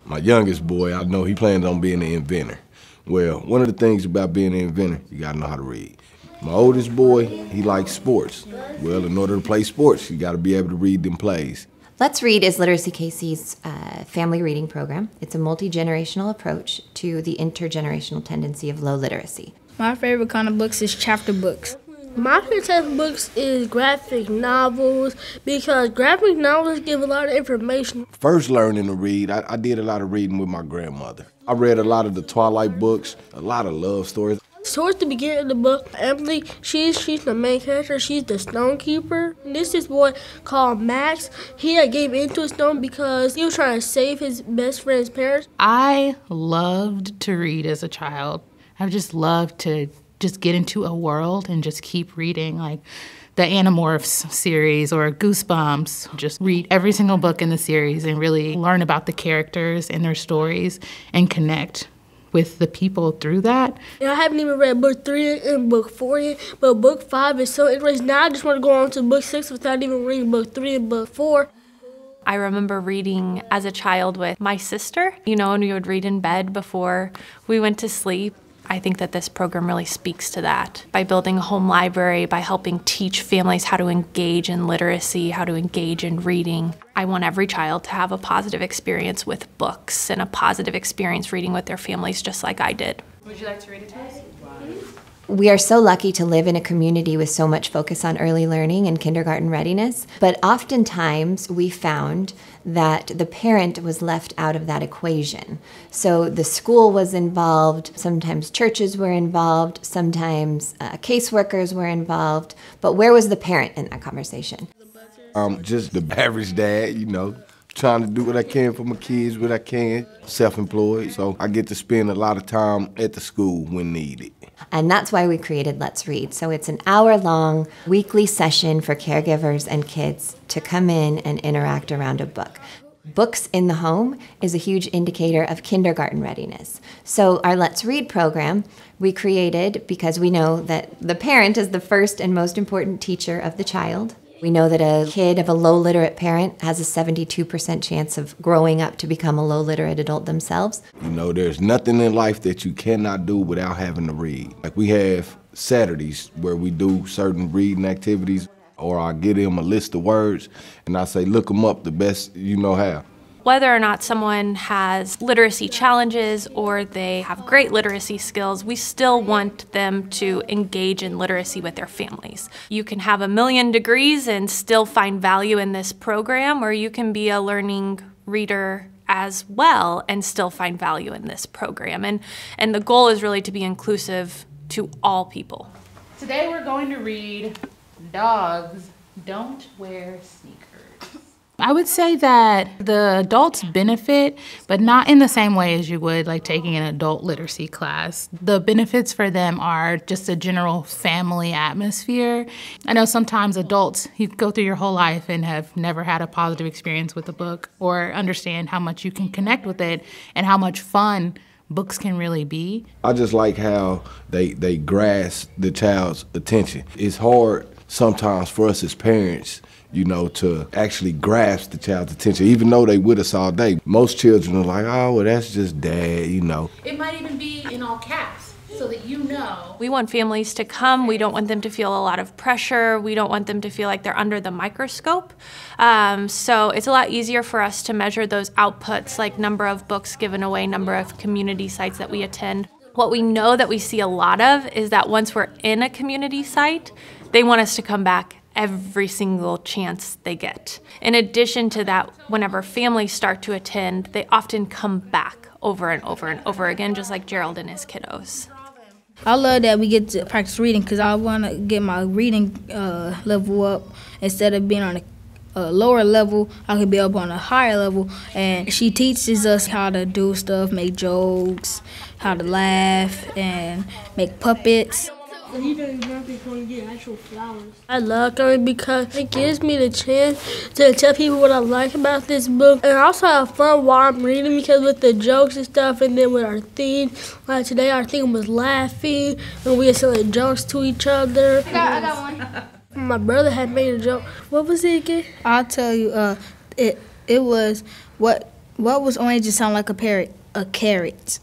My youngest boy, I know he plans on being an inventor. Well, one of the things about being an inventor, you gotta know how to read. My oldest boy, he likes sports. Well, in order to play sports, you gotta be able to read them plays. Let's Read is Literacy KC's family reading program. It's a multi-generational approach to the intergenerational tendency of low literacy. My favorite kind of books is chapter books. My favorite type of books is graphic novels because graphic novels give a lot of information. First learning to read, I did a lot of reading with my grandmother. I read a lot of the Twilight books, a lot of love stories. Towards the beginning of the book, Emily, she's the main character. She's the stone keeper. And this boy called Max. He gave into a stone because he was trying to save his best friend's parents. I loved to read as a child. I just loved to just get into a world and just keep reading, like the Animorphs series or Goosebumps. Just read every single book in the series and really learn about the characters and their stories and connect with the people through that. And I haven't even read book 3 and book 4 yet, but book 5 is so interesting. Now I just want to go on to book 6 without even reading book 3 and book 4. I remember reading as a child with my sister, and we would read in bed before we went to sleep. I think that this program really speaks to that. By building a home library, by helping teach families how to engage in literacy, how to engage in reading. I want every child to have a positive experience with books and a positive experience reading with their families just like I did. Would you like to read it to us? We are so lucky to live in a community with so much focus on early learning and kindergarten readiness, but oftentimes we found that the parent was left out of that equation. So the school was involved, sometimes churches were involved, sometimes caseworkers were involved, but where was the parent in that conversation? Just the average dad, trying to do what I can for my kids, what I can, self-employed, so I get to spend a lot of time at the school when needed. And that's why we created Let's Read. So it's an hour-long weekly session for caregivers and kids to come in and interact around a book. Books in the home is a huge indicator of kindergarten readiness. So our Let's Read program we created because we know that the parent is the first and most important teacher of the child. We know that a kid of a low literate parent has a 72% chance of growing up to become a low literate adult themselves. There's nothing in life that you cannot do without having to read. Like we have Saturdays where we do certain reading activities, or I give them a list of words and I say, look them up the best you know how. Whether or not someone has literacy challenges or they have great literacy skills, we still want them to engage in literacy with their families. You can have a million degrees and still find value in this program, or you can be a learning reader as well and still find value in this program. And the goal is really to be inclusive to all people. Today we're going to read Dogs Don't Wear Sneakers. I would say that the adults benefit, but not in the same way as you would like taking an adult literacy class. The benefits for them are just a general family atmosphere. I know sometimes adults, you go through your whole life and have never had a positive experience with a book or understand how much you can connect with it and how much fun books can really be. I just like how they grasp the child's attention. It's hard sometimes for us as parents to actually grasp the child's attention, even though they with us all day. Most children are like, oh, well, that's just dad, It might even be in all caps, so that you know. We want families to come. We don't want them to feel a lot of pressure. We don't want them to feel like they're under the microscope. So it's a lot easier for us to measure those outputs, like number of books given away, number of community sites that we attend. What we know that we see a lot of is that once we're in a community site, they want us to come back every single chance they get. In addition to that, whenever families start to attend, they often come back over and over and over again, just like Gerald and his kiddos. I love that we get to practice reading because I want to get my reading level up. Instead of being on a lower level, I could be up on a higher level. And she teaches us how to do stuff, make jokes, how to laugh, and make puppets. I love coming because it gives me the chance to tell people what I like about this book. And I also have fun while I'm reading because with the jokes and stuff, and then with our theme, like today our theme was laughing and we were telling jokes to each other. I got one. My brother had made a joke. What was it again? I'll tell you, it was what What was orange and sound like a parrot? A carrot.